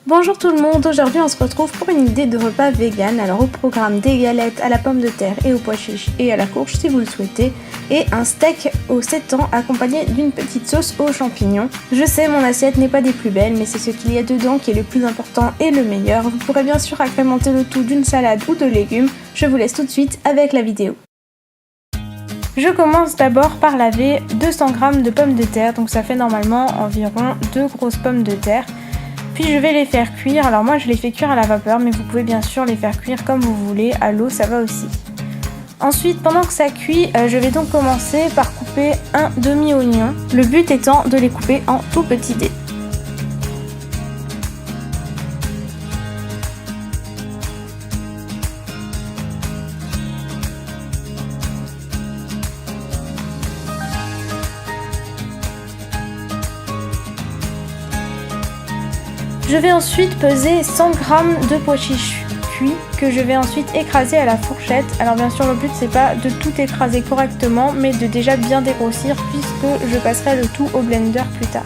Bonjour tout le monde, aujourd'hui on se retrouve pour une idée de repas vegan. Alors au programme des galettes à la pomme de terre et aux pois chiches et à la courge si vous le souhaitez, et un steak aux 7 ans accompagné d'une petite sauce aux champignons. Je sais, mon assiette n'est pas des plus belles, mais c'est ce qu'il y a dedans qui est le plus important et le meilleur. Vous pourrez bien sûr agrémenter le tout d'une salade ou de légumes. Je vous laisse tout de suite avec la vidéo. Je commence d'abord par laver 200 g de pommes de terre, donc ça fait normalement environ 2 grosses pommes de terre. Puis je vais les faire cuire. Alors moi je les fais cuire à la vapeur, mais vous pouvez bien sûr les faire cuire comme vous voulez, à l'eau ça va aussi. Ensuite, pendant que ça cuit, je vais donc commencer par couper un demi-oignon. Le but étant de les couper en tout petits dés. Je vais ensuite peser 100 g de pois chiches cuits que je vais ensuite écraser à la fourchette. Alors bien sûr le but c'est pas de tout écraser correctement, mais de déjà bien dégrossir puisque je passerai le tout au blender plus tard.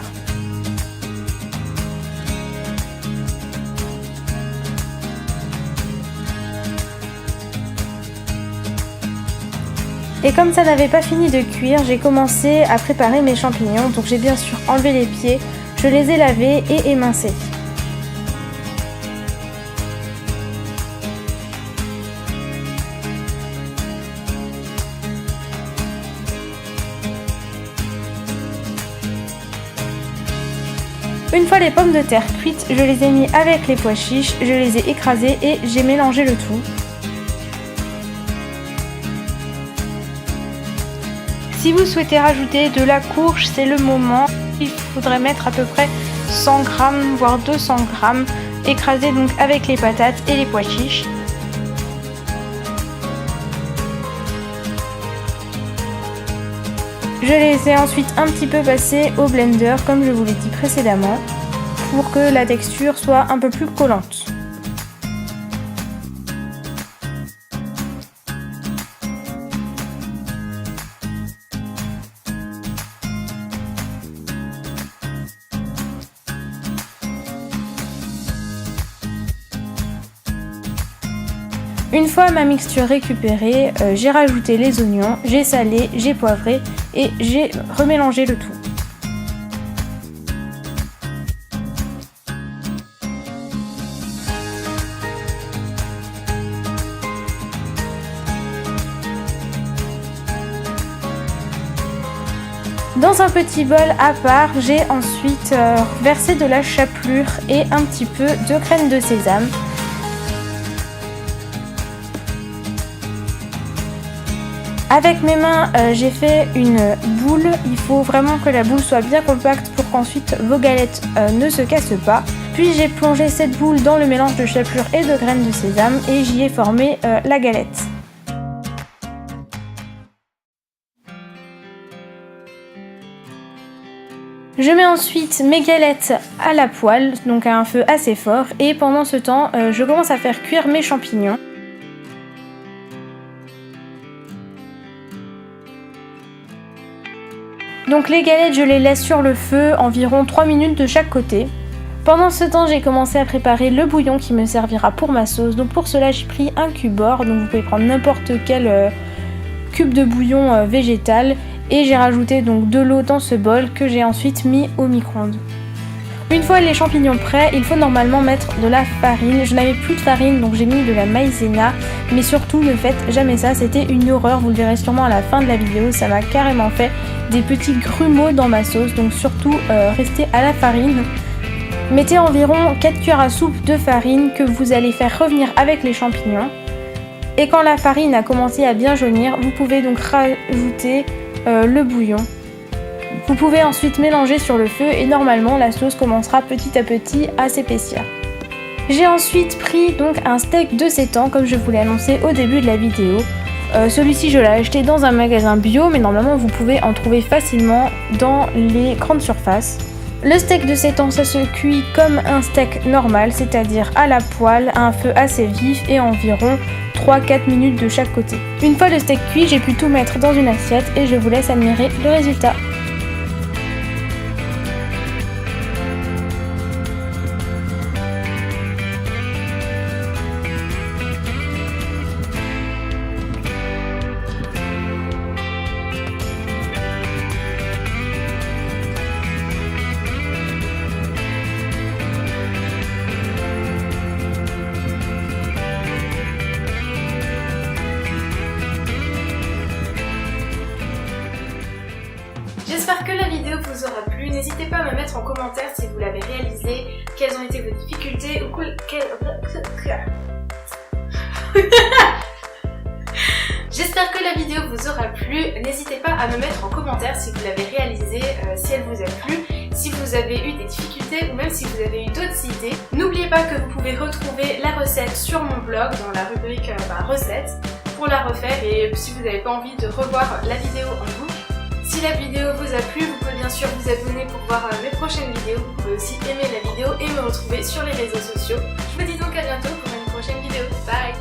Et comme ça n'avait pas fini de cuire, j'ai commencé à préparer mes champignons. Donc j'ai bien sûr enlevé les pieds, je les ai lavés et émincés. Une fois les pommes de terre cuites, je les ai mis avec les pois chiches, je les ai écrasés et j'ai mélangé le tout. Si vous souhaitez rajouter de la courge, c'est le moment. Il faudrait mettre à peu près 100 g, voire 200 g, écrasés donc avec les patates et les pois chiches. Je les ai ensuite un petit peu passés au blender, comme je vous l'ai dit précédemment, pour que la texture soit un peu plus collante. Une fois ma mixture récupérée, j'ai rajouté les oignons, j'ai salé, j'ai poivré et j'ai remélangé le tout. Dans un petit bol à part, j'ai ensuite versé de la chapelure et un petit peu de graines de sésame. Avec mes mains, j'ai fait une boule. Il faut vraiment que la boule soit bien compacte pour qu'ensuite vos galettes ne se cassent pas. Puis j'ai plongé cette boule dans le mélange de chapelure et de graines de sésame et j'y ai formé la galette. Je mets ensuite mes galettes à la poêle, donc à un feu assez fort, et pendant ce temps, je commence à faire cuire mes champignons. Donc les galettes, je les laisse sur le feu environ 3 minutes de chaque côté. Pendant ce temps, j'ai commencé à préparer le bouillon qui me servira pour ma sauce. Donc pour cela, j'ai pris un cube-or, donc vous pouvez prendre n'importe quel cube de bouillon végétal. Et j'ai rajouté donc de l'eau dans ce bol que j'ai ensuite mis au micro-ondes. Une fois les champignons prêts, il faut normalement mettre de la farine. Je n'avais plus de farine, donc j'ai mis de la maïzena. Mais surtout, ne faites jamais ça, c'était une horreur. Vous le verrez sûrement à la fin de la vidéo, ça m'a carrément fait des petits grumeaux dans ma sauce. Donc surtout, restez à la farine. Mettez environ 4 cuillères à soupe de farine que vous allez faire revenir avec les champignons. Et quand la farine a commencé à bien jaunir, vous pouvez donc rajouter le bouillon. Vous pouvez ensuite mélanger sur le feu et normalement la sauce commencera petit à petit à s'épaissir. J'ai ensuite pris donc un steak de 7 ans comme je vous l'ai annoncé au début de la vidéo. Celui-ci je l'ai acheté dans un magasin bio, mais normalement vous pouvez en trouver facilement dans les grandes surfaces. Le steak de 7 ans, ça se cuit comme un steak normal, c'est-à-dire à la poêle, à un feu assez vif et environ 3-4 minutes de chaque côté. Une fois le steak cuit, j'ai pu tout mettre dans une assiette et je vous laisse admirer le résultat. aura plu. N'hésitez pas à me mettre en commentaire si vous l'avez réalisé, quelles ont été vos difficultés ou J'espère que la vidéo vous aura plu. N'hésitez pas à me mettre en commentaire si vous l'avez réalisée, si elle vous a plu, si vous avez eu des difficultés ou même si vous avez eu d'autres idées. N'oubliez pas que vous pouvez retrouver la recette sur mon blog dans la rubrique recettes pour la refaire, et si vous n'avez pas envie de revoir la vidéo en boucle. Si la vidéo vous a plu, vous pouvez bien sûr vous abonner pour voir mes prochaines vidéos. Vous pouvez aussi aimer la vidéo et me retrouver sur les réseaux sociaux. Je vous dis donc à bientôt pour une prochaine vidéo. Bye!